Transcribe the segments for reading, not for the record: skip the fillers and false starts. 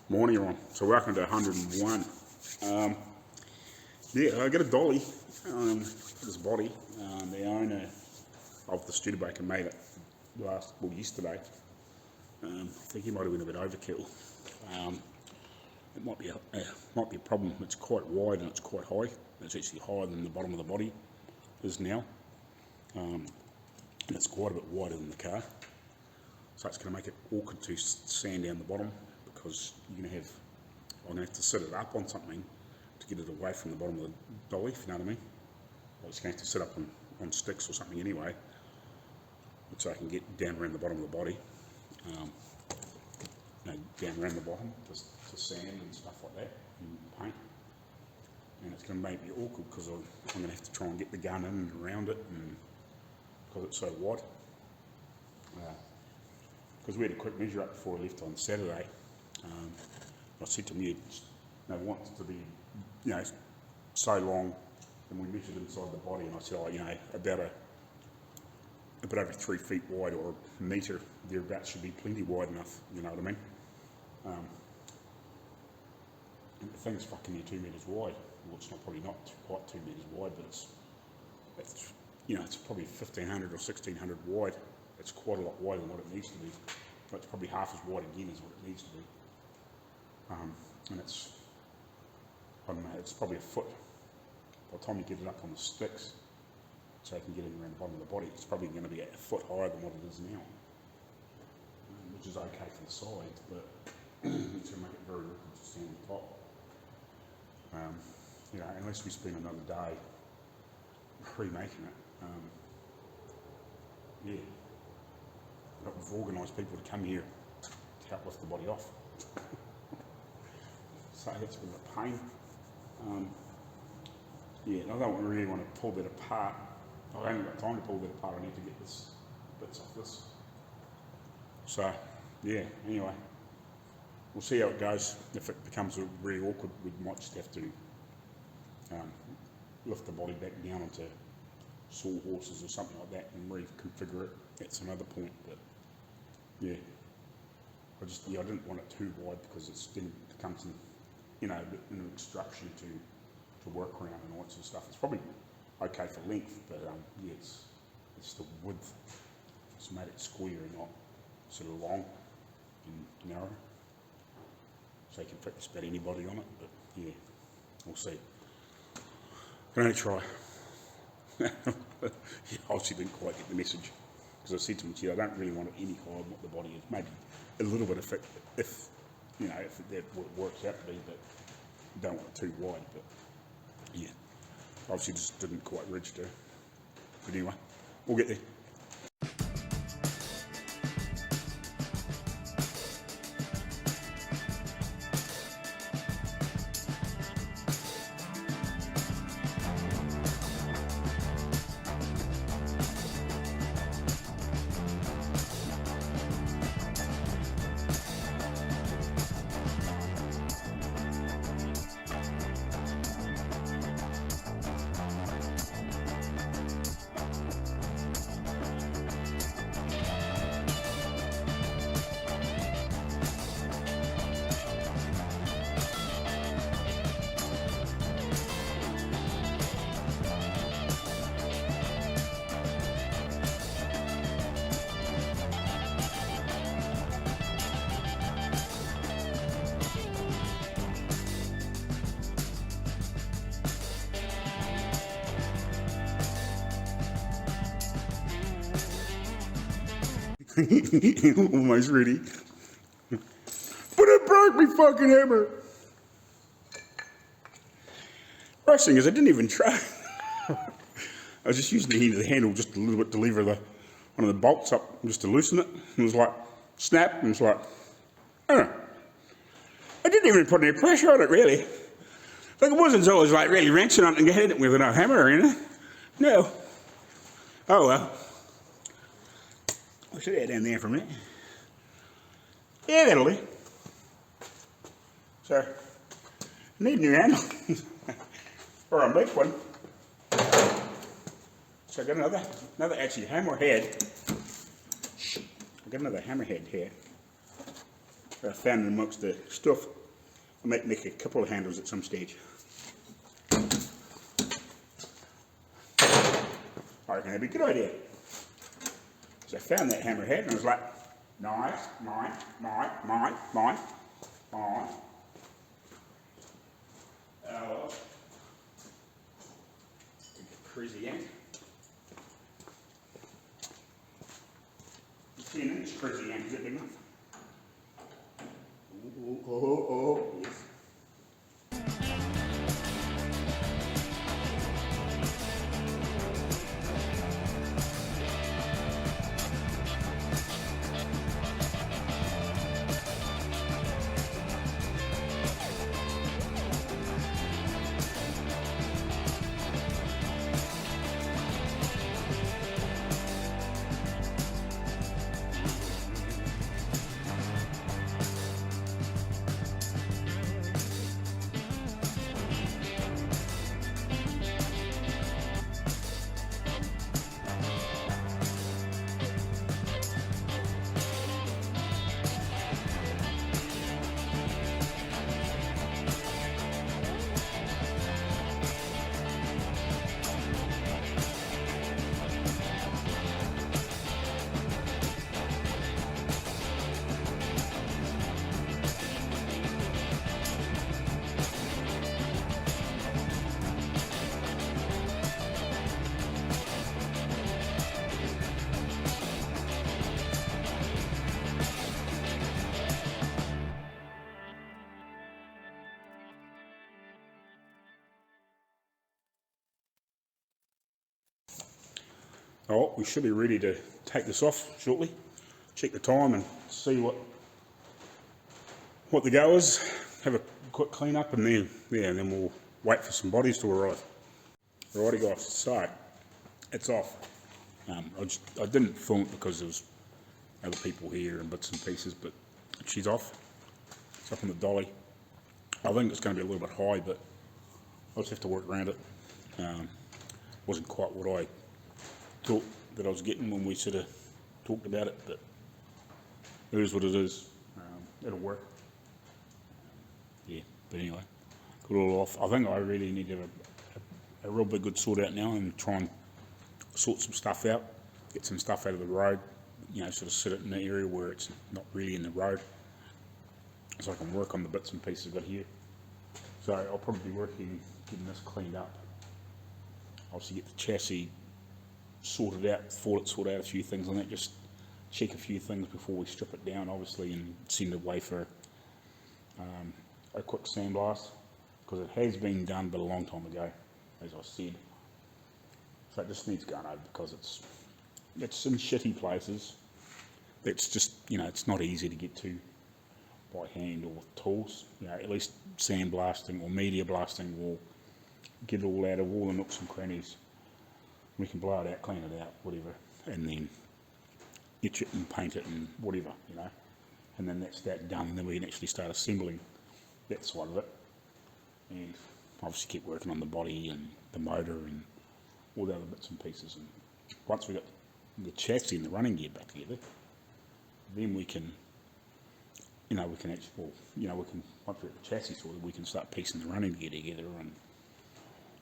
Morning everyone, so welcome to 101. Yeah, I got a dolly for this body. The owner of the Studebaker made it yesterday. I think he might have been a bit overkill. It might be a problem. It's quite wide and it's quite high. It's actually higher than the bottom of the body is now. And it's quite a bit wider than the car. So it's going to make it awkward to sand down the bottom because I'm going to have to sit it up on something to get it away from the bottom of the dolly, if you know what I mean. Well, it's going to have to sit up on sticks or something anyway, so I can get down around the bottom of the body, down around the bottom to sand and stuff like that, and paint. And it's going to make me awkward because I'm going to have to try and get the gun in and around it, and because it's so wide. Because we had a quick measure up before I left on Saturday. I said to him, I want it to be, so long, and we measured inside the body, and I said, about a bit over 3 feet wide or a metre thereabouts should be plenty wide enough, you know what I mean? And the thing's fucking near 2 metres wide. Well, it's probably not quite 2 metres wide, but it's probably 1,500 or 1,600 wide. It's quite a lot wider than what it needs to be. But it's probably half as wide again as what it needs to be. And it's, I don't know, it's probably a foot. By the time you get it up on the sticks, so you can get it around the bottom of the body, it's probably going to be a foot higher than what it is now. Which is okay for the sides, but it's going to make it very awkward to stand on top. Unless we spend another day remaking it. We've organised people to come here to help lift the body off. So it's been a pain. And I don't really want to pull that apart. I haven't got time to pull that apart. I need to get this bits off this. So anyway, we'll see how it goes. If it becomes really awkward, we might just have to lift the body back down onto sawhorses or something like that and reconfigure it at some other point. But I didn't want it too wide because then it becomes an obstruction to work around and all that sort of stuff. It's probably okay for length, but it's the width. It's made it square and not sort of long and narrow. So you can fit just about anybody on it, but we'll see. Can only try. Obviously didn't quite get the message because I said to him, I don't really want it any higher than what the body is. Maybe a little bit if that works out to be, but don't want it too wide. But obviously just didn't quite register. But anyway, we'll get there. Almost ready. But it broke me fucking hammer. Worst thing is I didn't even try. I was just using the end of the handle just a little bit to lever one of the bolts up just to loosen it. And it was like snap, and it's like, I didn't even put any pressure on it really. Like it wasn't always like really wrenching on it and hitting it with a hammer, No. Oh well. I'll set that down there for a minute. Yeah, that'll do. So, need a new handle. Or a big one. So I got another actually hammerhead. I got another hammerhead here. I found amongst the stuff, I might make a couple of handles at some stage. I reckon that'd be a good idea. So I found that hammerhead and I was like, nice, mine. Oh, crazy yank. You see an inch crazy yank, is it big enough? Oh, yes. Oh, we should be ready to take this off shortly. Check the time and see what the go is. Have a quick clean up and then we'll wait for some bodies to arrive. Alrighty guys, so it's off. I didn't film it because there was other people here and bits and pieces, but she's off. It's up on the dolly. I think it's going to be a little bit high, but I'll just have to work around it. Wasn't quite what I thought that I was getting when we sort of talked about it, but it is what it is. It'll work. Yeah, but anyway, got it all off. I think I really need to have a real big good sort out now and try and sort some stuff out, get some stuff out of the road, you know, sort of sit it in the area where it's not really in the road, so I can work on the bits and pieces I've got here. So I'll probably be working getting this cleaned up. Obviously get the chassis sorted out, sort out a few things on that, just check a few things before we strip it down obviously and send it away for a quick sandblast, because it has been done but a long time ago, as I said. So it just needs going over because it's in shitty places. It's just, you know, it's not easy to get to by hand or with tools. You know, at least sandblasting or media blasting will get it all out of all the nooks and crannies. We can blow it out, clean it out, whatever, and then etch it and paint it and whatever, you know. And then that's that done, and then we can actually start assembling that side of it. And obviously keep working on the body and the motor and all the other bits and pieces. And once we've got the chassis and the running gear back together, then we can, you know, we can actually, well, you know, we can, once we've got the chassis sorted, we can start piecing the running gear together and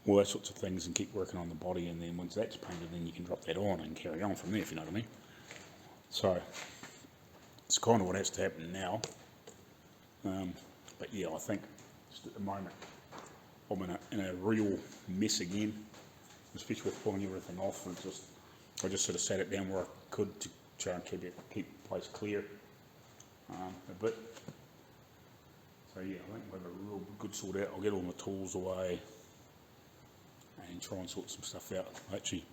all those sorts of things and keep working on the body, and then once that's painted, then you can drop that on and carry on from there, if you know what I mean. So it's kind of what has to happen now. But yeah, I think just at the moment I'm in a real mess again, especially with pulling everything off. And I just sort of sat it down where I could to try and keep the place clear a bit. So yeah, I think we'll have a real good sort out. I'll get all my tools away and try and sort some stuff out. Actually,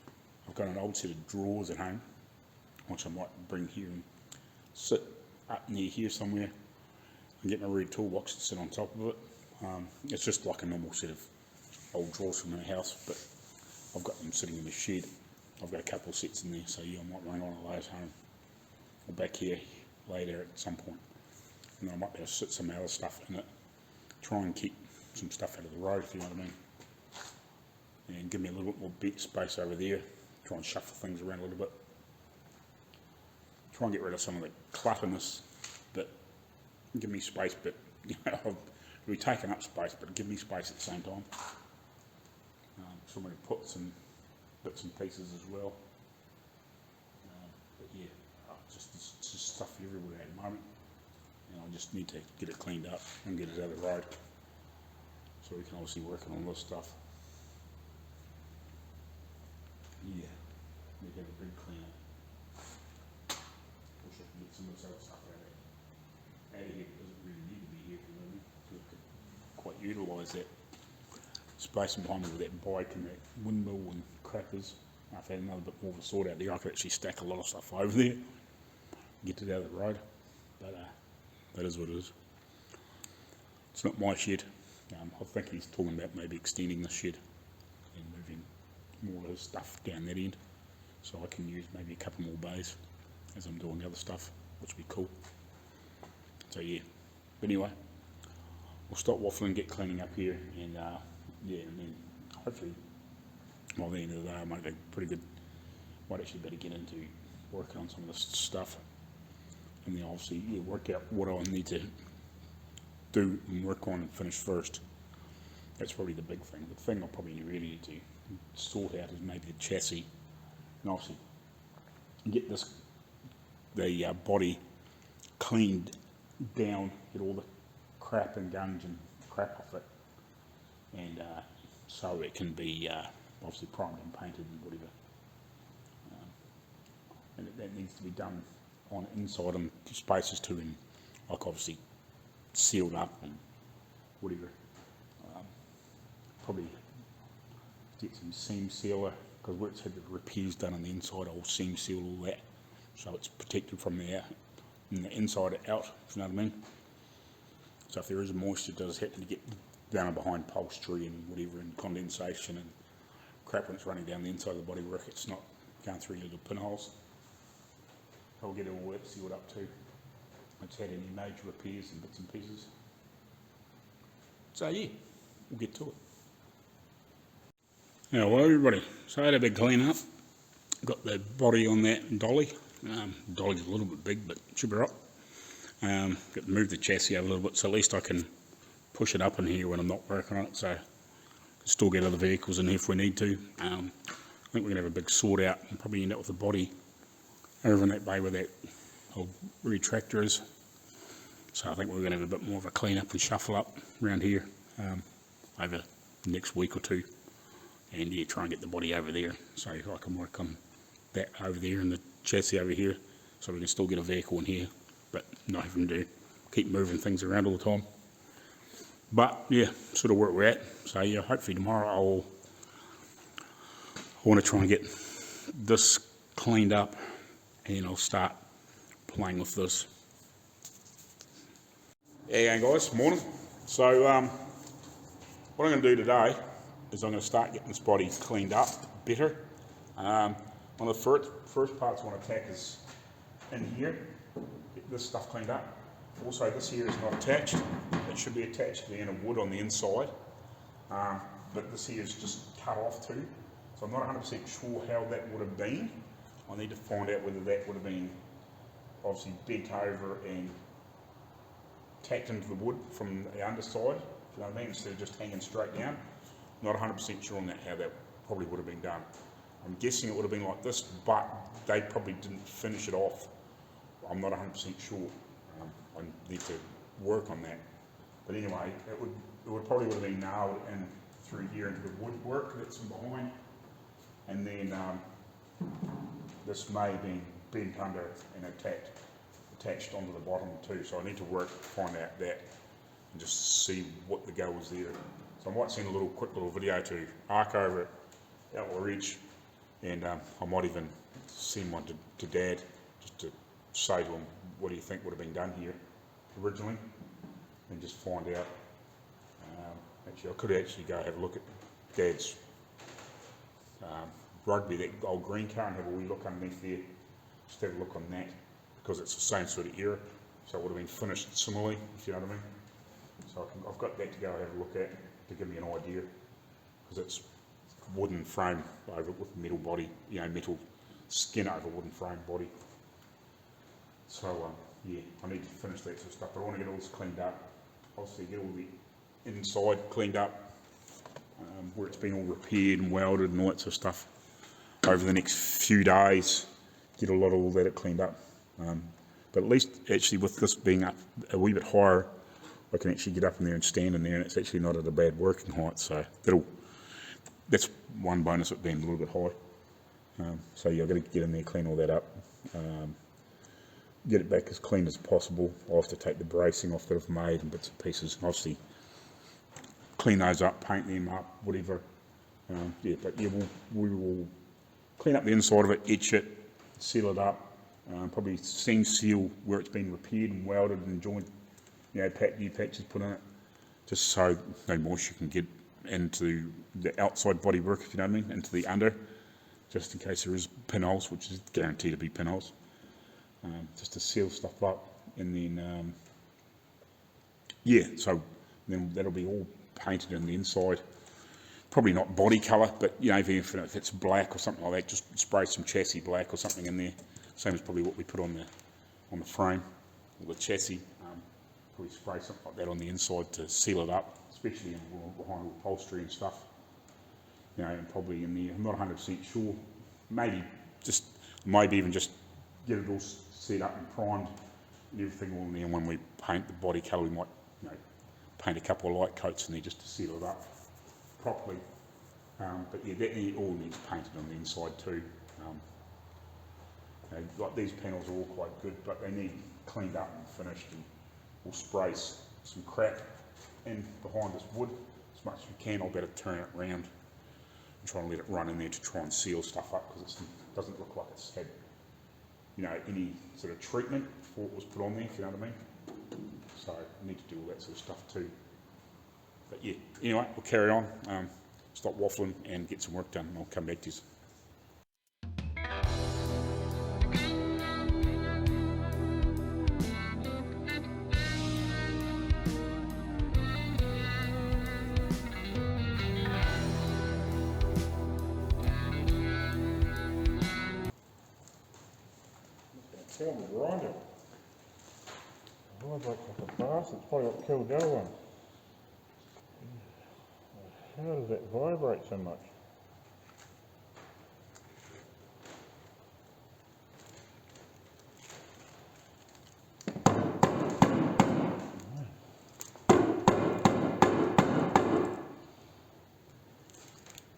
I've got an old set of drawers at home, which I might bring here and sit up near here somewhere and get my red toolbox and sit on top of it. It's just like a normal set of old drawers from my house, but I've got them sitting in the shed. I've got a couple of sets in there, so yeah, I might bring one of those home or back here later at some point. And then I might be able to sit some other stuff in it, try and keep some stuff out of the road, if you know what I mean. And give me a little bit more bit space over there, try and shuffle things around a little bit. Try and get rid of some of the clutterness that give me space, but it'll be taking up space, but give me space at the same time. So I'm going to put some bits and pieces as well. But yeah, it's just stuff everywhere at the moment. I just need to get it cleaned up and get it out of the road. So we can obviously work on all this stuff. Yeah, we have a big clean up. Wish I could get some of this other stuff out of here. It doesn't really need to be here, you know, because I could quite utilise that space behind me with that bike and that windmill and crackers. I've had another bit more of a sort out there. I could actually stack a lot of stuff over there, get it out of the road, but that is what it is. It's not my shed. I think he's talking about maybe extending the shed and moving more of his stuff down that end, so I can use maybe a couple more bays as I'm doing the other stuff, which would be cool. So yeah, but anyway, we'll stop waffling, get cleaning up here, and yeah, and then hopefully by the end of the day I might be pretty good. Might actually better get into working on some of this stuff, and then obviously work out what I need to do and work on and finish first. That's probably the big thing. The thing I'll probably really need to sort out is maybe the chassis, and obviously get the body cleaned down, get all the crap and gunge and crap off it, and so it can be obviously primed and painted and whatever. And that needs to be done on inside and spaces too, and like obviously sealed up and whatever. Probably get some seam sealer, because where it's had the repairs done on the inside, I'll seam seal all that so it's protected from the inside out, if you know what I mean. So if there is a moisture, it does happen to get down behind upholstery and whatever, and condensation and crap when it's running down the inside of the bodywork, it's not going through your little pinholes. I'll get it all wet, see what up to. It's had any major repairs and bits and pieces. So yeah, we'll get to it. Now, well everybody, so I had a big clean up. Got the body on that dolly. Dolly's a little bit big, but it should be right. Got to move the chassis over a little bit, so at least I can push it up in here when I'm not working on it, so I can still get other vehicles in here if we need to. I think we're going to have a big sort out and probably end up with the body over in that bay where that old retractor is. So I think we're going to have a bit more of a clean up and shuffle up around here over the next week or two. And yeah, try and get the body over there so I can work on that over there and the chassis over here, so we can still get a vehicle in here, but not having to keep moving things around all the time. But yeah, sort of where we're at. So yeah, hopefully tomorrow I want to try and get this cleaned up, and I'll start playing with this. Yeah, guys, morning. So what I'm going to do today is I'm going to start getting this body cleaned up better. One of the first parts I want to attack is in here, get this stuff cleaned up. Also, this here is not attached. It should be attached to the end of wood on the inside, but this here is just cut off too. So I'm not 100% sure how that would have been. I need to find out whether that would have been obviously bent over and tacked into the wood from the underside, if you know what I mean, instead of just hanging straight down. Not 100% sure on that, how that probably would have been done. I'm guessing it would have been like this, but they probably didn't finish it off. I'm not 100% sure. I need to work on that. But anyway, it would probably would have been nailed in through here into the woodwork that's behind, and then this may have been bent under and attached onto the bottom too. So I need to find out that and just see what the go was there. So I might send a quick little video to Arco over at Outlaw, and I might even send one to Dad, just to say to him, what do you think would have been done here originally, and just find out. Actually, I could actually go have a look at Dad's rugby, that old green car, and have a wee look underneath there, just have a look on that, because it's the same sort of era, so it would have been finished similarly, if you know what I mean. So I've got that to go have a look at, to give me an idea, because it's wooden frame over with metal body, metal skin over wooden frame body. So yeah, I need to finish that sort of stuff, but I want to get all this cleaned up. Obviously get all the inside cleaned up, where it's been all repaired and welded and all that sort of stuff over the next few days, get a lot of all that cleaned up. But at least actually with this being up a wee bit higher, I can actually get up in there and stand in there, and it's actually not at a bad working height, so that's one bonus of it being a little bit high. So yeah, I've got to get in there, clean all that up, get it back as clean as possible. I'll have to take the bracing off that I've made and bits and pieces, and obviously clean those up, paint them up, whatever. Yeah, but yeah, we will clean up the inside of it, etch it, seal it up, probably seam seal where it's been repaired and welded and joined, you know, new patches put in it, just so no moisture can get into the outside body work, if you know what I mean, into the under, just in case there is pinholes, which is guaranteed to be pinholes, just to seal stuff up. And then yeah, so then that'll be all painted on the inside. Probably not body colour, but you know, even if it's black or something like that, just spray some chassis black or something in there. Same as probably what we put on the frame or the chassis. Probably spray something like that on the inside to seal it up, especially behind upholstery and stuff. You know, and probably in there, I'm not 100% sure. Maybe even just get it all set up and primed and everything all in there. And when we paint the body colour, we might, you know, paint a couple of light coats in there just to seal it up properly. But yeah, that all needs painted on the inside too. You know, like these panels are all quite good, but they need cleaned up and finished, and we'll spray some crap in behind this wood as much as we can. I'll better turn it around and try and let it run in there to try and seal stuff up, because it doesn't look like it's had, you know, any sort of treatment before it was put on there, if you know what I mean. So I need to do all that sort of stuff too. But yeah, anyway, we'll carry on, stop waffling and get some work done, and I'll come back to you. Kill the grinder. The vibrates like a bastard. It's probably what killed the other one. How does that vibrate so much?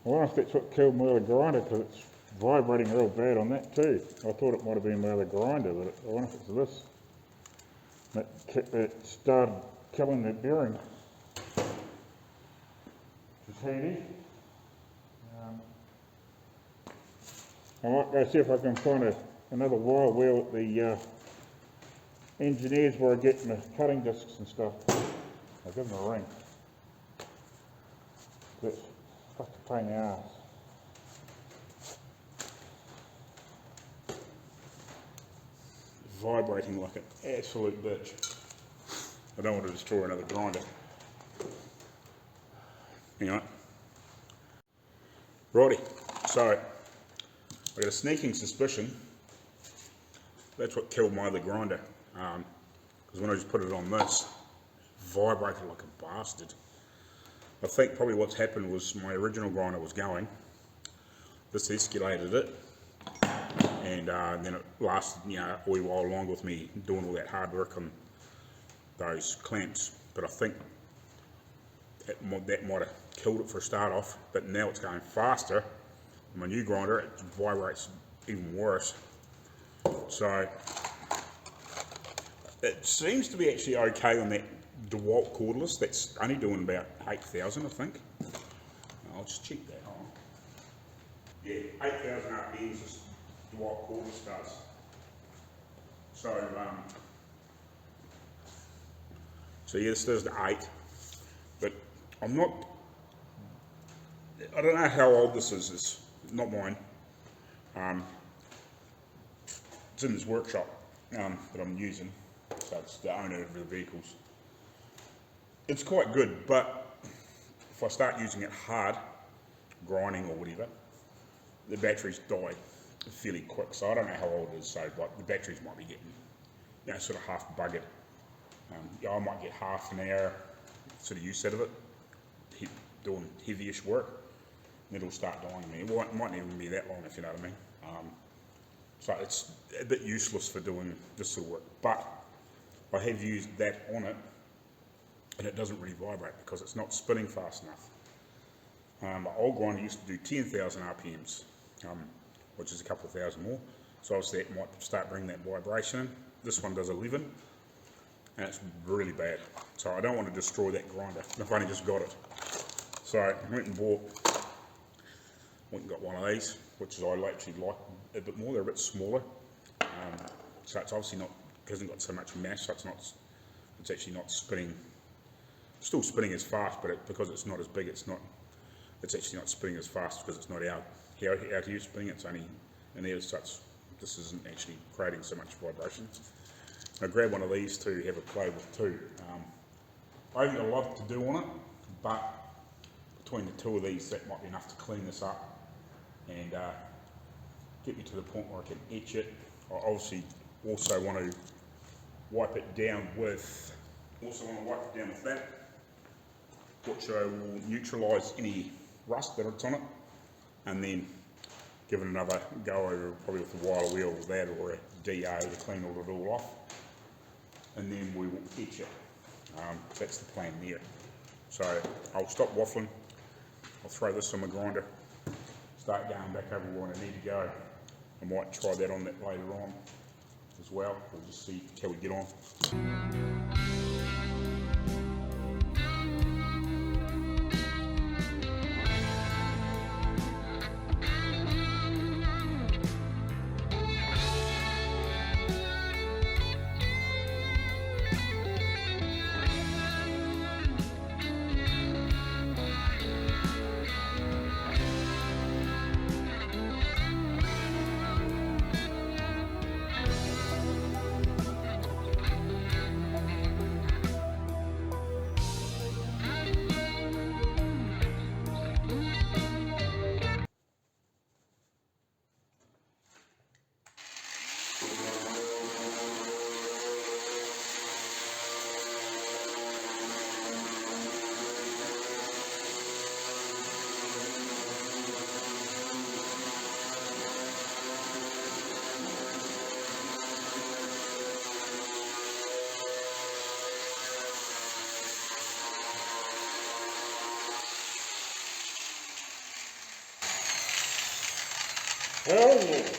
I wonder if that's what killed my other grinder, because it's vibrating real bad on that too. I thought it might have been my other grinder, but I wonder if it's this that started killing that bearing. This is Heidi. I might go see if I can find another wire wheel at the engineers where I get my cutting discs and stuff. I'll give them a ring. That's such a pain in the ass. Vibrating like an absolute bitch. I don't want to destroy another grinder. Anyway. Righty, so I got a sneaking suspicion that's what killed my other grinder. Because when I just put it on this, it vibrated like a bastard. I think probably what's happened was my original grinder was going, this escalated it, and then it lasted, you know, a wee while longer with me doing all that hard work on those clamps. But I think that might have killed it for a start off, but now it's going faster. My new grinder, it vibrates even worse. So it seems to be actually okay on that DeWalt cordless. That's only doing about 8,000, I think. I'll just check that on. Yeah, 8,000 RPMs is DeWalt cordless does. So yeah, this does the 8, but I don't know how old this is. It's not mine. It's in this workshop that I'm using, so it's the owner of the vehicles. It's quite good, but if I start using it hard, grinding or whatever, the batteries die fairly quick. So I don't know how old it is, so like the batteries might be getting you know, sort of half buggered. Yeah, I might get half an hour sort of use out of it, doing heavyish work, and it'll start dying me. It mightn't even be that long, if you know what I mean. So it's a bit useless for doing this sort of work, but I have used that on it, and it doesn't really vibrate because it's not spinning fast enough. My old grinder used to do 10,000 RPMs, which is a couple of thousand more, so obviously it might start bringing that vibration in. This one does 11, and it's really bad, so I don't want to destroy that grinder. I've only just got it, so I went and got one of these, which I actually like a bit more. They're a bit smaller, so it's obviously not, hasn't got so much mass, so it's actually not spinning, still spinning as fast, but because it's not as big, it's actually not spinning as fast because it's not out here spinning, it's only in there, so this isn't actually creating so much vibration. I grabbed one of these to have a play with too. I haven't got a lot to do on it, but between the two of these, that might be enough to clean this up and get me to the point where I can etch it. I obviously also want to wipe it down with that, which will neutralise any rust that's on it, and then give it another go over, probably with a wire wheel or that, or a DA to clean it all off, and then we will etch it. That's the plan there. So I'll stop waffling, I'll throw this on my grinder, start going back over where I need to go. I might try that on that later on as well. We'll just see how we get on. Hell yeah.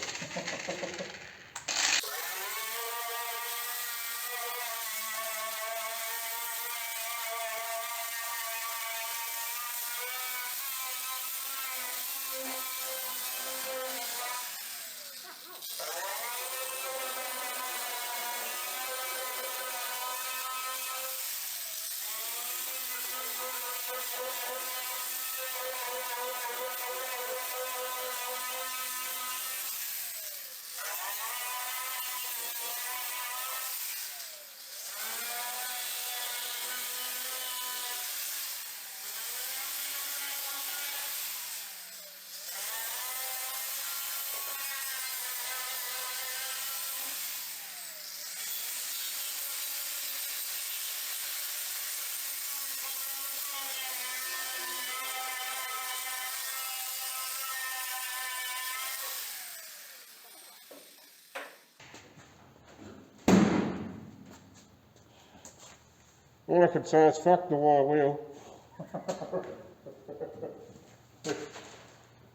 All I can say is fuck the wire wheel.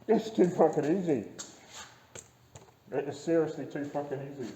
It's too fucking easy. It is seriously too fucking easy.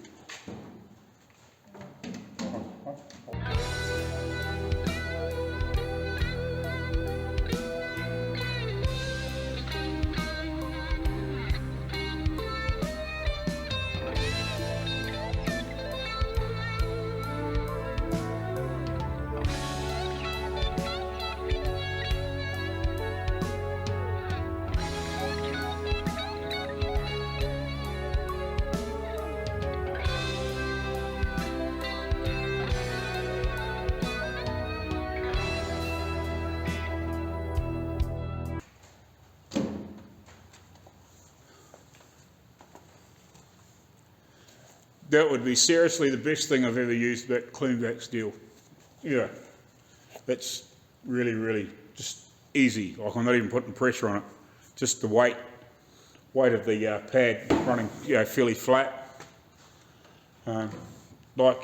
that would be seriously the best thing I've ever used, that clean back steel. Yeah, that's really, really just easy. Like I'm not even putting pressure on it. Just the weight of the pad running, fairly flat. Like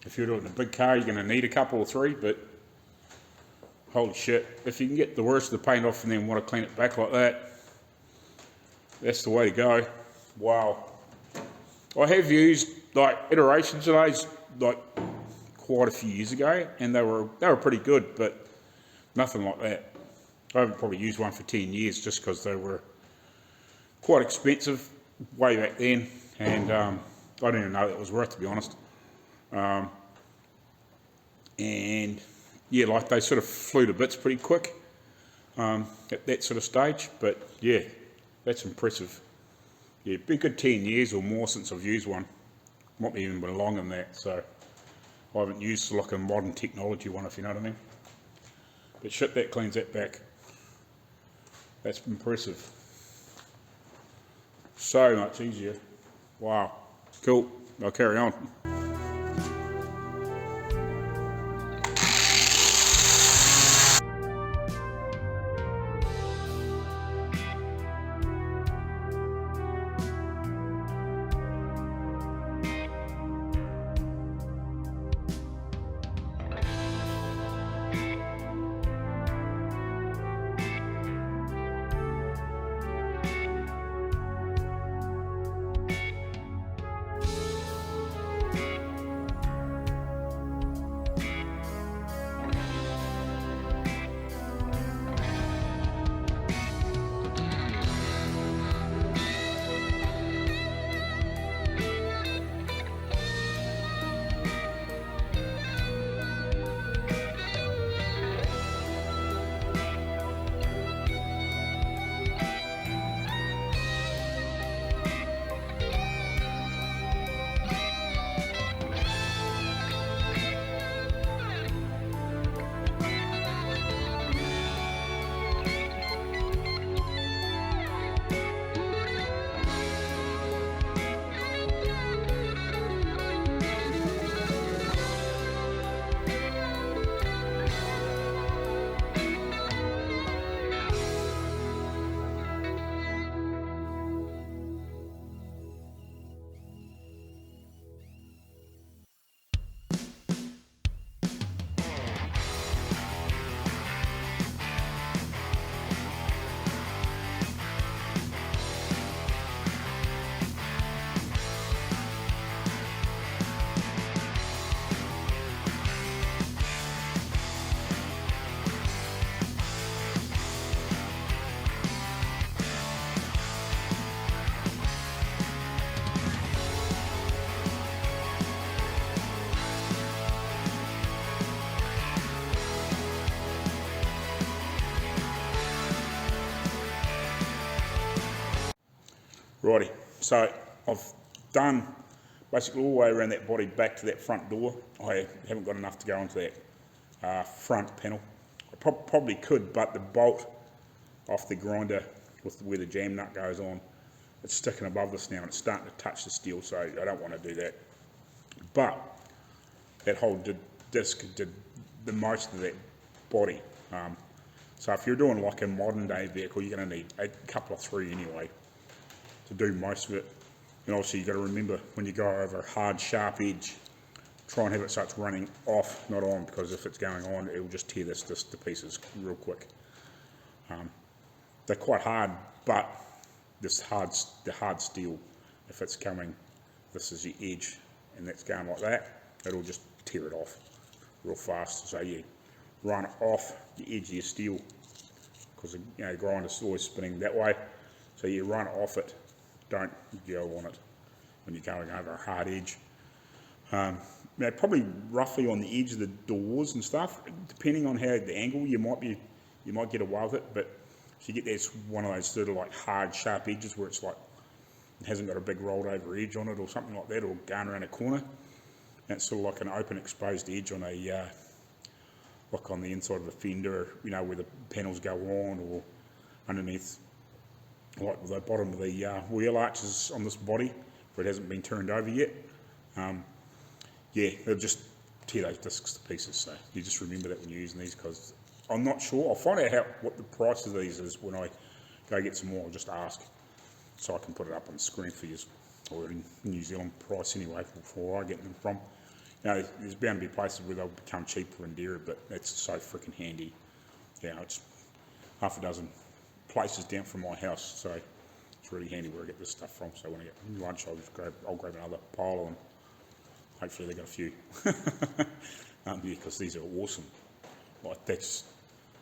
if you're doing a big car, you're going to need a couple or three, but holy shit, if you can get the worst of the paint off and then want to clean it back like that, that's the way to go. Wow. I have used like iterations of those like quite a few years ago, and they were pretty good, but nothing like that. I haven't probably used one for 10 years just because they were quite expensive way back then, and I didn't even know that was worth, to be honest. And yeah, like they sort of flew to bits pretty quick at that sort of stage, but yeah, that's impressive. Yeah, it's been a good 10 years or more since I've used one. Might be even been longer than that, so I haven't used like a modern technology one, if you know what I mean. But shit, that cleans that back. That's impressive. So much easier. Wow. Cool. I'll carry on. Righty, so I've done basically all the way around that body back to that front door. I haven't got enough to go onto that front panel. I probably could, but the bolt off the grinder with where the jam nut goes on, it's sticking above this now and it's starting to touch the steel, so I don't want to do that. But that whole disc did the most of that body. So if you're doing like a modern day vehicle, you're going to need a couple of three anyway to do most of it. And obviously you've got to remember when you go over a hard sharp edge, try and have it so it's running off, not on, because if it's going on it'll just tear this disc to pieces real quick. They're quite hard, but the hard steel, if it's coming, this is your edge and that's going like that, it'll just tear it off real fast. So you run it off the edge of your steel, because the grinder's always spinning that way, so you run off it, don't go on it when you're going over a hard edge. Probably roughly on the edge of the doors and stuff, depending on how the angle, you might get away with it, but if you get this one of those sort of like hard sharp edges where it's like it hasn't got a big rolled over edge on it or something like that, or going around a corner, that's sort of like an open exposed edge on a like on the inside of a fender, where the panels go on, or underneath like the bottom of the wheel arches on this body. where it hasn't been turned over yet. Yeah, they'll just tear those discs to pieces, so you just remember that when you're using these, because I'm not sure. I'll find out what the price of these is when I go get some more. I'll just ask, so I can put it up on the screen for you, or in New Zealand price anyway, before I get them from. You know, there's bound to be places where they'll become cheaper and dearer, but it's so freaking handy. You know, it's half a dozen places down from my house, so it's really handy where I get this stuff from. So when I get lunch, I'll grab another pile, and hopefully they got a few. Yeah, because these are awesome. Like that's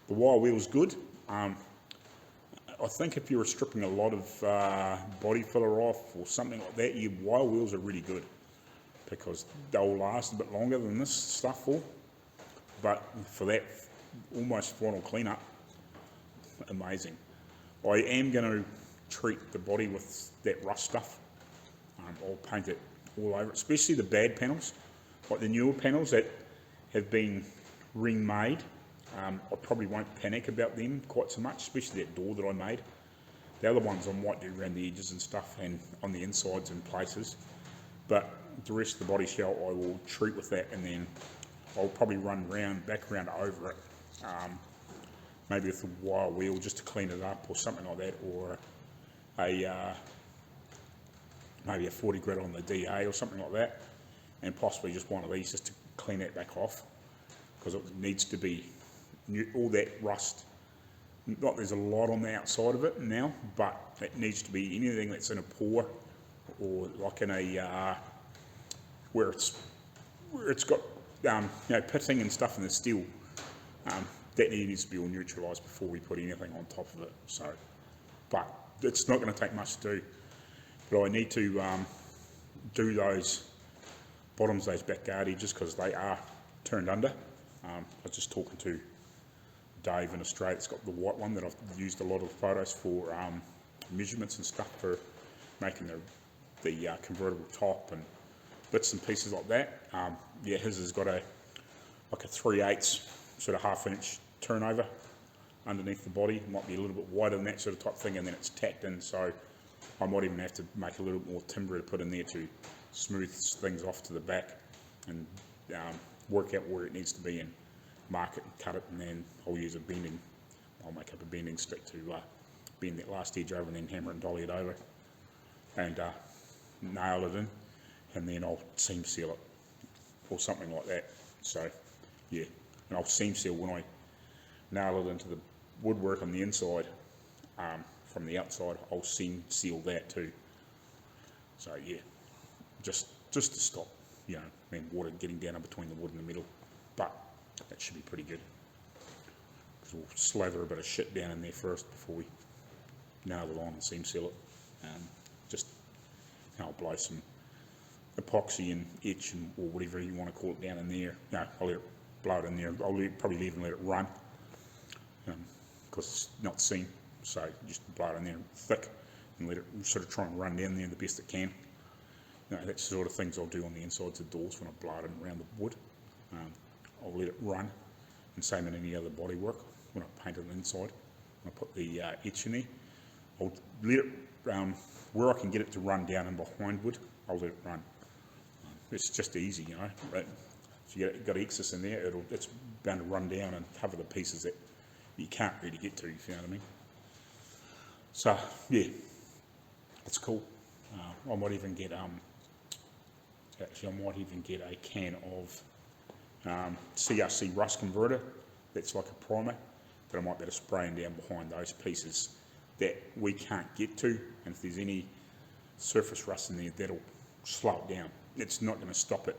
the wire wheel's good. I think if you were stripping a lot of body filler off or something like that, your wire wheels are really good because they'll last a bit longer than this stuff will. But for that almost final cleanup, amazing. I am going to treat the body with that rust stuff. I'll paint it all over, especially the bad panels, like the newer panels that have been remade. I probably won't panic about them quite so much, especially that door that I made. The other ones I might do around the edges and stuff and on the insides and places, but the rest of the body shell I will treat with that, and then I'll probably run back around over it, maybe with a wire wheel just to clean it up or something like that, or maybe a 40 grit on the DA or something like that, and possibly just one of these just to clean that back off, because it needs to be all that rust. Not there's a lot on the outside of it now, but it needs to be anything that's in a pore or like in a where it's got pitting and stuff in the steel. That needs to be all neutralised before we put anything on top of it. So, but it's not going to take much to do. But I need to do those bottoms, those back guard edges, because they are turned under. I was just talking to Dave in Australia. It's got the white one that I've used a lot of photos for measurements and stuff for making the convertible top and bits and pieces like that. Yeah, his has got like a 3/8 sort of half-inch turnover underneath the body. It might be a little bit wider than that sort of type thing, and then it's tacked in, so I might even have to make a little bit more timber to put in there to smooth things off to the back and work out where it needs to be and mark it and cut it, and then I'll use I'll make up a bending stick to bend that last edge over and then hammer it and dolly it over and nail it in, and then I'll seam seal it or something like that. So yeah, and I'll seam seal when I nail it into the woodwork on the inside. From the outside, I'll seam seal that too. So yeah, just to stop, water getting down in between the wood and the middle. But that should be pretty good, because we'll slather a bit of shit down in there first before we nail it on and seam seal it. I'll blow some epoxy and etch or whatever you want to call it down in there. No, I'll let it blow it in there. I'll probably leave and let it run, because it's not seam. So just blow it in there thick and let it sort of try and run down there the best it can. That's the sort of things I'll do on the insides of doors when I blow it in around the wood. I'll let it run, and same in any other body work. When I paint it inside, when I put the etch in there, I'll let it, where I can get it to run down and behind wood, I'll let it run. It's just easy, but if you've got excess in there, it's bound to run down and cover the pieces that you can't really get to, if you know what I mean. So yeah, it's cool. I might even get a can of CRC rust converter. That's like a primer that I might be able to spray down behind those pieces that we can't get to, and if there's any surface rust in there, that'll slow it down. It's not going to stop it,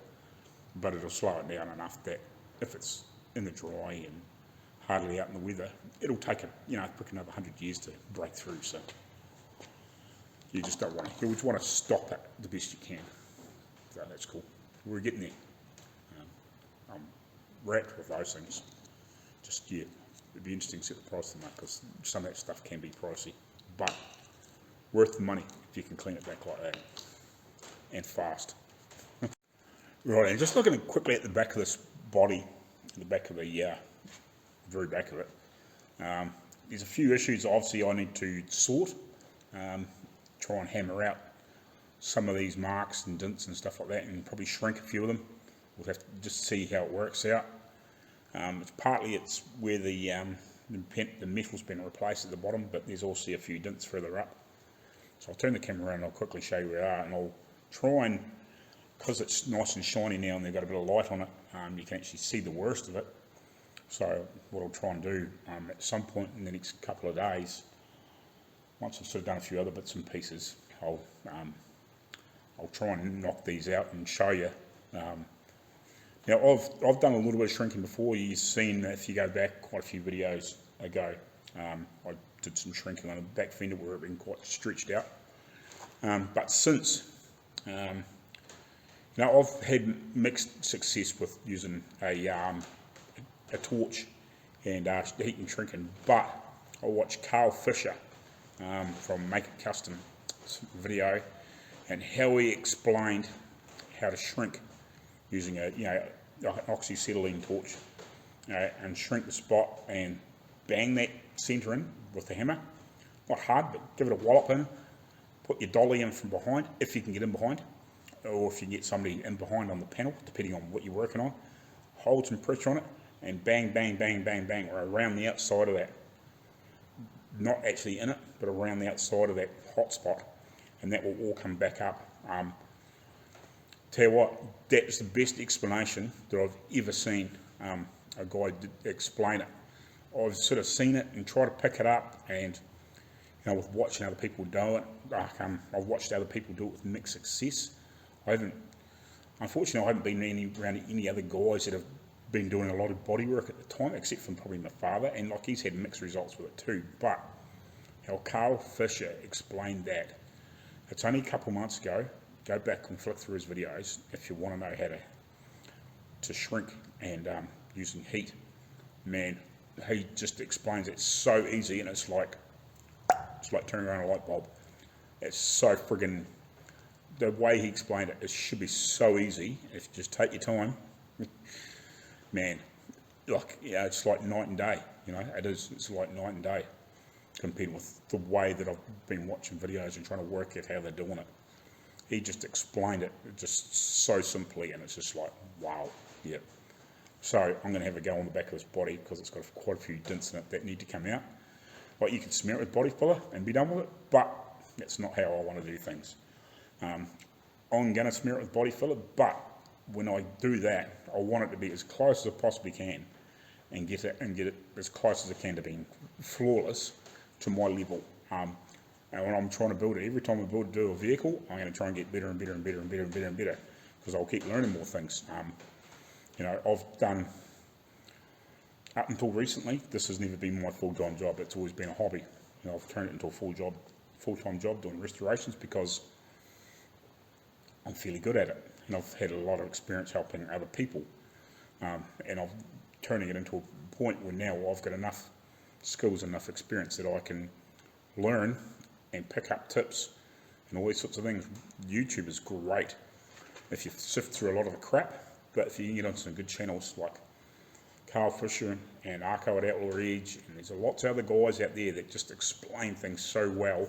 but it'll slow it down enough that if it's in the dry and hardly out in the weather, it'll take quick another 100 years to break through. So you just don't want to. You just want to stop it the best you can. So that's cool. We're getting there. I'm wrapped with those things. Just it'd be interesting to set the price of them up, because some of that stuff can be pricey, but worth the money if you can clean it back like that and fast. Right, and just looking quickly at the back of this body, the back of the very back of it, there's a few issues obviously I need to sort, try and hammer out. some of these marks and dints and stuff like that, and probably shrink a few of them. We'll have to just see how it works out. It's where the metal's been replaced at the bottom, but there's also a few dints further up. So I'll turn the camera around and I'll quickly show you where we are, and I'll try and, because it's nice and shiny now and they've got a bit of light on it, you can actually see the worst of it. So what I'll try and do at some point in the next couple of days, once I've sort of done a few other bits and pieces, I'll try and knock these out and show you. Now I've done a little bit of shrinking before. You've seen, if you go back quite a few videos ago, I did some shrinking on the back fender where it had been quite stretched out. But since, now I've had mixed success with using a torch and heat and shrinking, but I watched Carl Fisher from Make It Custom video, and how he explained how to shrink using an oxyacetylene torch, and shrink the spot and bang that centre in with the hammer. Not hard, but give it a wallop in. Put your dolly in from behind, if you can get in behind, or if you can get somebody in behind on the panel, depending on what you're working on. Hold some pressure on it and bang, bang, bang, bang, bang, or around the outside of that. Not actually in it, but around the outside of that hot spot, and that will all come back up. Tell you what, that's the best explanation that I've ever seen a guy explain it. I've sort of seen it and tried to pick it up, and with watching other people do it, I've watched other people do it with mixed success. Unfortunately, I haven't been around any other guys that have been doing a lot of body work at the time, except from probably my father, and like he's had mixed results with it too. But how Carl Fisher explained that, it's only a couple of months ago. Go back and flick through his videos if you want to know how to shrink and using heat. Man, he just explains it so easy, and it's like turning around a light bulb. It's so friggin', the way he explained it, it should be so easy if you just take your time. Man, it's like night and day. It is. It's like night and day compared with the way that I've been watching videos and trying to work out how they're doing it. He just explained it just so simply, and it's just like, wow, yeah. So I'm going to have a go on the back of this body because it's got quite a few dints in it that need to come out. Like, you can smear it with body filler and be done with it, but that's not how I want to do things. I'm going to smear it with body filler, but when I do that, I want it to be as close as I possibly can, and get it as close as I can to being flawless to my level. And when I'm trying to build it, every time I do a vehicle, I'm going to try and get better and better and better and better and better and better, because I'll keep learning more things. I've done, up until recently, this has never been my full-time job. It's always been a hobby. I've turned it into a full-time job doing restorations because I'm fairly good at it, and I've had a lot of experience helping other people, and I'm turning it into a point where now I've got enough skills, enough experience that I can learn and pick up tips and all these sorts of things. YouTube is great if you sift through a lot of the crap, but if you can get on some good channels like Carl Fisher and Arco at Outlaw Edge, and there's lots of other guys out there that just explain things so well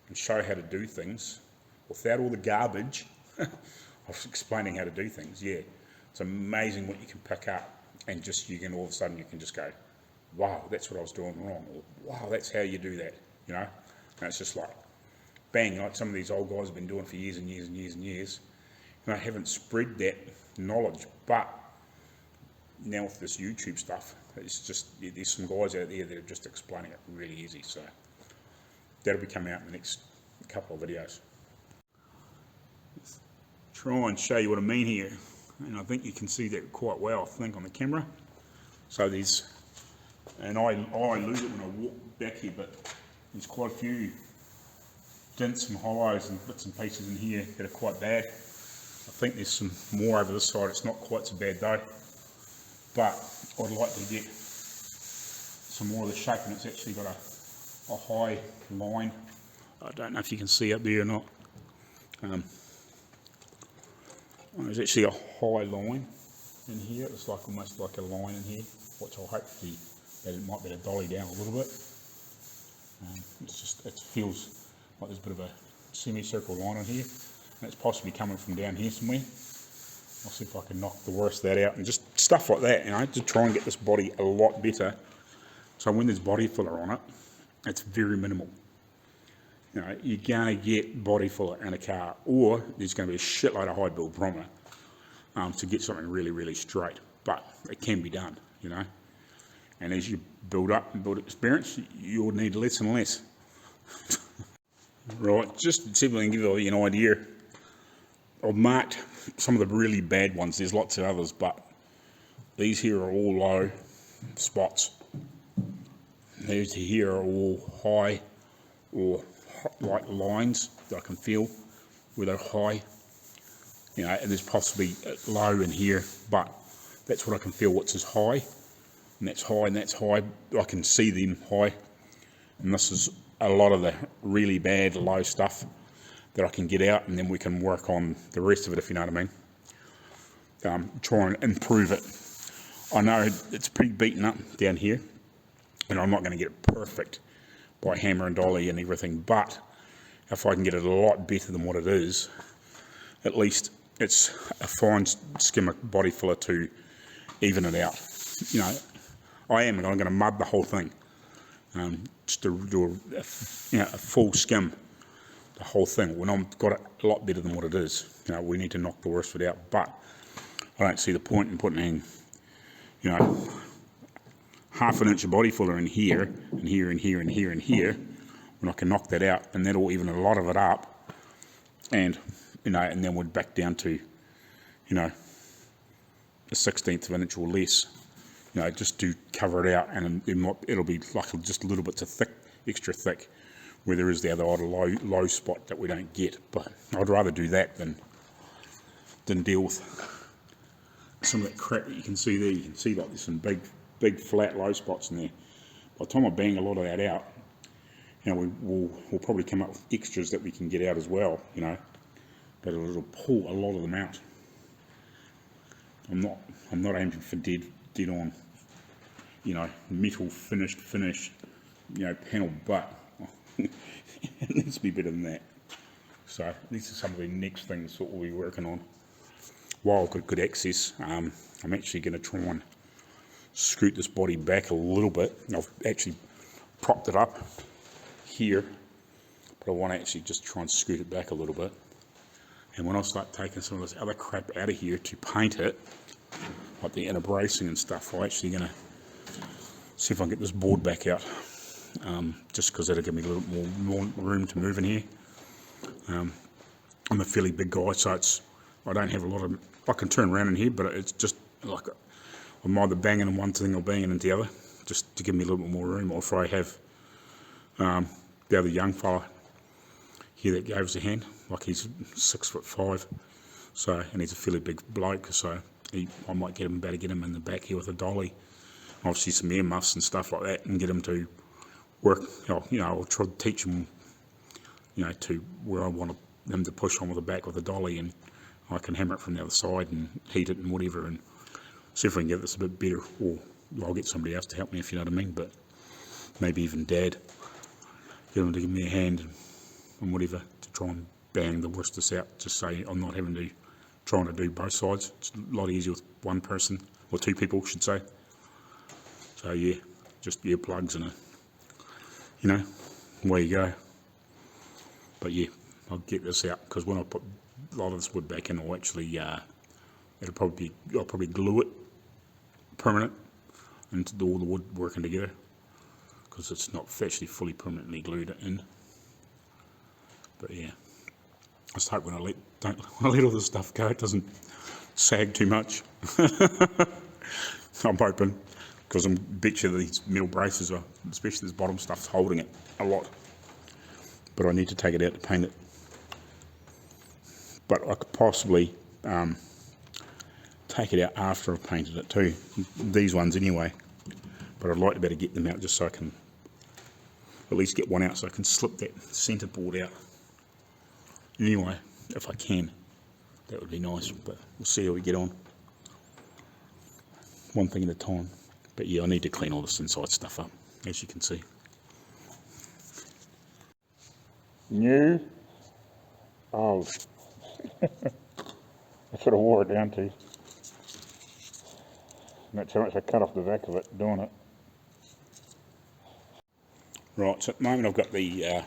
and show how to do things without all the garbage of explaining how to do things. Yeah, it's amazing what you can pick up, and you can all of a sudden you can just go, wow, that's what I was doing wrong, or wow, that's how you do that, and it's just like, bang, like some of these old guys have been doing for years and years and years and years, and I haven't spread that knowledge. But now with this YouTube stuff, it's just, there's some guys out there that are just explaining it really easy, so that'll be coming out in the next couple of videos. Let's try and show you what I mean here, and I think you can see that quite well, I think, on the camera. So there's, and I lose it when I walk back here, but there's quite a few dints and hollows and bits and pieces in here that are quite bad. I think there's some more over this side. It's not quite so bad though, but I'd like to get some more of the shape, and it's actually got a high line. I don't know if you can see up there or not. There's actually a high line in here. It's like almost like a line in here, which I'll hopefully that it might be able to dolly down a little bit. It feels like there's a bit of a semicircle line on here. That's possibly coming from down here somewhere. I'll see if I can knock the worst of that out and just stuff like that, you know, to try and get this body a lot better. So when there's body filler on it, it's very minimal. You know, you're going to get body filler in a car, or there's going to be a shitload of high build from it to get something really, really straight. But it can be done, you know. And as you build up and build experience, you'll need less and less. Right, just to see if I can give you an idea. I've marked some of the really bad ones. There's lots of others, but these here are all low spots. These here are all high or like lines that I can feel where they're high. You know, and there's possibly low in here, but that's what I can feel, what's as high. And that's high and that's high. I can see them high. And this is a lot of the really bad low stuff that I can get out, and then we can work on the rest of it, if you know what I mean. Try and improve it. I know it's pretty beaten up down here, and I'm not going to get it perfect by hammer and dolly and everything, but if I can get it a lot better than what it is, at least it's a fine skim of body filler to even it out. You know, I'm going to mud the whole thing, just to do a full skim, the whole thing. When I've got it a lot better than what it is, you know, we need to knock the worst of it out. But I don't see the point in putting in, you know, half an inch of body filler in here, and here, and here, and here, and here, when I can knock that out, and that'll even a lot of it up, and, you know, and then we're back down to, you know, a 1/16 of an inch or less, you know, just to cover it out, and it'll be like just a little bit too thick, extra thick, where there is the other low spot that we don't get. But I'd rather do that than deal with some of that crap that you can see there. You can see like there's some big flat low spots in there. By the time I bang a lot of that out, you know, we'll probably come up with extras that we can get out as well, you know, but it'll pull a lot of them out. I'm not aiming for dead on, you know, metal finish, you know, panel, but it needs to be better than that. So these are some of the next things that we'll be working on. While I've got good access, I'm actually going to try and scoot this body back a little bit. I've actually propped it up here, but I want to actually just try and scoot it back a little bit. And when I start taking some of this other crap out of here to paint it, like the inner bracing and stuff, I'm actually going to see if I can get this board back out, just because that'll give me a little bit more room to move in here. I'm a fairly big guy, so I don't have a lot of, I can turn around in here, but it's just like I'm either banging in one thing or banging into the other, just to give me a little bit more room. Or if I have the other young fella here that gave us a hand, like he's 6'5", so, and he's a fairly big bloke, so I might get him in the back here with a dolly, obviously some air muffs and stuff like that, and get him to work. You know, I'll try to teach him, you know, to where I want him to push on with the back with a dolly, and I can hammer it from the other side and heat it and whatever, and see if we can get this a bit better. Or I'll get somebody else to help me, if you know what I mean, but maybe even Dad, get him to give me a hand and whatever, to try and bang the worst of this out, just say I'm not trying to do both sides. It's a lot easier with one person, or two people, I should say. So yeah, just earplugs and you know, away you go. But yeah, I'll get this out, because when I put a lot of this wood back in, I'll actually, I'll probably glue it permanent into all the wood working together, because it's not actually fully permanently glued in. But yeah, I just hope when I let all this stuff go, it doesn't sag too much. I'm hoping, because I'm bet you these metal braces are, especially this bottom stuff's holding it a lot. But I need to take it out to paint it. But I could possibly take it out after I've painted it too. These ones anyway. But I'd like to better get them out just so I can at least get one out, so I can slip that centre board out. Anyway, if I can, that would be nice, but we'll see how we get on. One thing at a time. But yeah, I need to clean all this inside stuff up, as you can see. New, old. That's what I wore it down to. And that's how much I cut off the back of it doing it. Right, so at the moment I've got the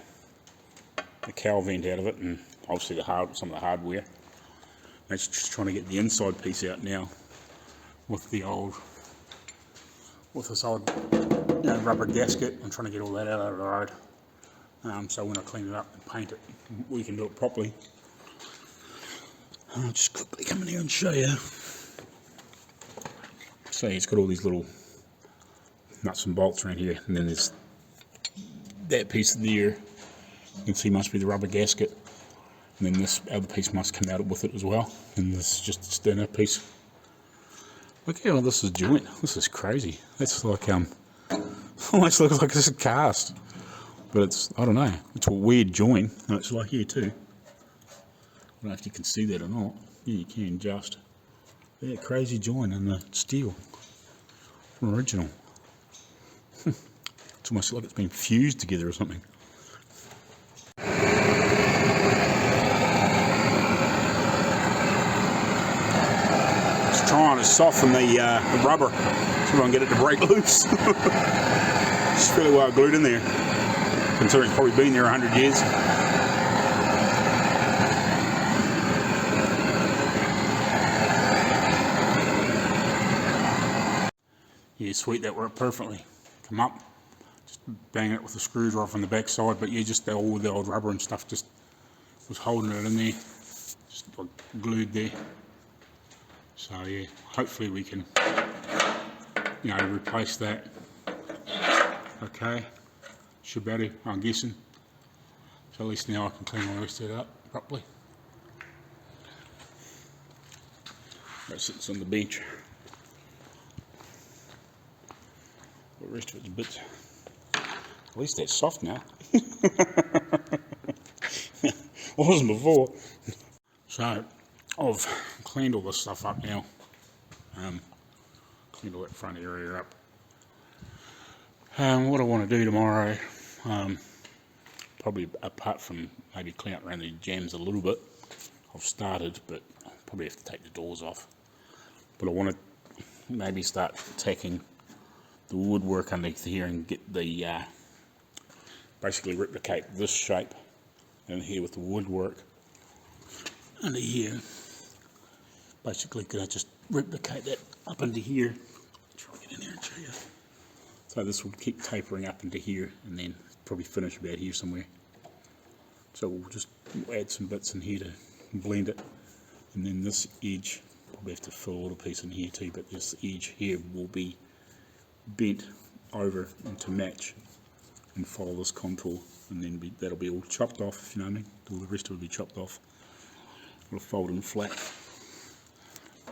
cowl vent out of it, and obviously some of the hardware. It's just trying to get the inside piece out now with this old rubber gasket. I'm trying to get all that out of the road. So when I clean it up and paint it, we can do it properly. I'll just quickly come in here and show you. So it's got all these little nuts and bolts around here, and then there's that piece there. You can see must be the rubber gasket, and then this other piece must come out with it as well. And this is just a standard piece. Look how this is joint. This is crazy. That's like almost looks like it's a cast. But it's, I don't know, it's a weird join, and it's like here too. I don't know if you can see that or not. Yeah, you can just. Yeah, crazy join in the steel. From original. It's almost like it's been fused together or something. Just trying to soften the rubber so I can get it to break loose. It's fairly well glued in there, considering it's probably been there 100 years. Yeah, sweet, that worked perfectly. Come up, just bang it with the screws right from the back side, but yeah, just all the old rubber and stuff just was holding it in there, just like glued there. So yeah, hopefully we can, replace that. Okay, should be able to, I'm guessing. So at least now I can clean all the rest of it up properly. That sits on the bench. The rest of it's bits. At least that's soft now. Wasn't before. So I've cleaned all this stuff up now. Cleaned all that front area up. What I want to do tomorrow, probably apart from maybe clean up around the jams a little bit, I've started, but I'll probably have to take the doors off. But I want to maybe start tacking the woodwork underneath here and get the basically replicate this shape in here with the woodwork under here. Basically, could I just replicate that up into here? Try to get in here and show you. So this will keep tapering up into here, and then probably finish about here somewhere. So we'll just add some bits in here to blend it, and then this edge probably have to fill a little piece in here too. But this edge here will be bent over and to match and follow this contour, and then that'll be all chopped off, if you know what I mean. All the rest of it will be chopped off. It'll fold in flat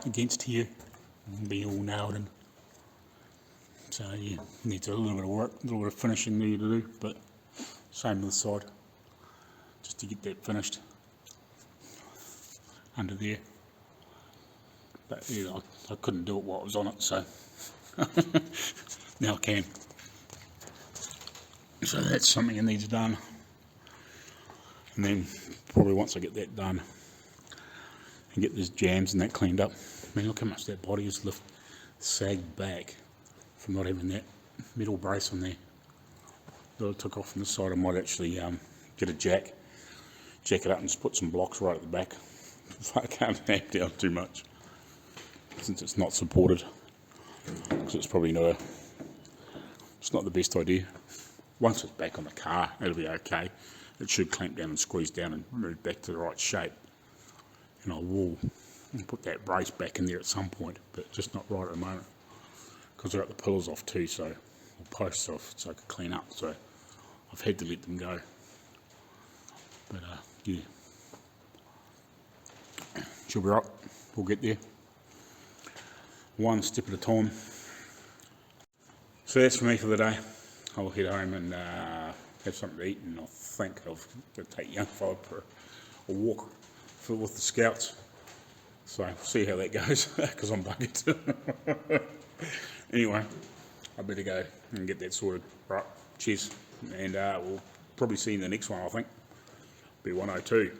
against here and be all nailed in. So yeah, needs a little bit of work, a little bit of finishing there to do, but same on the side, just to get that finished under there. But yeah, I couldn't do it while I was on it, so now I can. So that's something that needs done, and then probably once I get that done and get these jams and that cleaned up, I mean, look how much that body is sagged back from not having that metal brace on there that I took off on the side. I might actually get a jack it up and just put some blocks right at the back so I can't hang down too much, since it's not supported, because it's probably it's not the best idea. Once it's back on the car, it'll be okay. It should clamp down and squeeze down and move back to the right shape, and I will put that brace back in there at some point, but just not right at the moment, because I got the pillars off too, so, or posts off, so I could clean up, so I've had to let them go. But yeah, she'll be right, we'll get there, one step at a time. So that's for me for the day. I'll head home and have something to eat, and I think I'll take young fella for a walk with the scouts. So see how that goes, because I'm buggered. Anyway, I better go and get that sorted. Right, cheers, and we'll probably see you in the next one, I think. Be 102.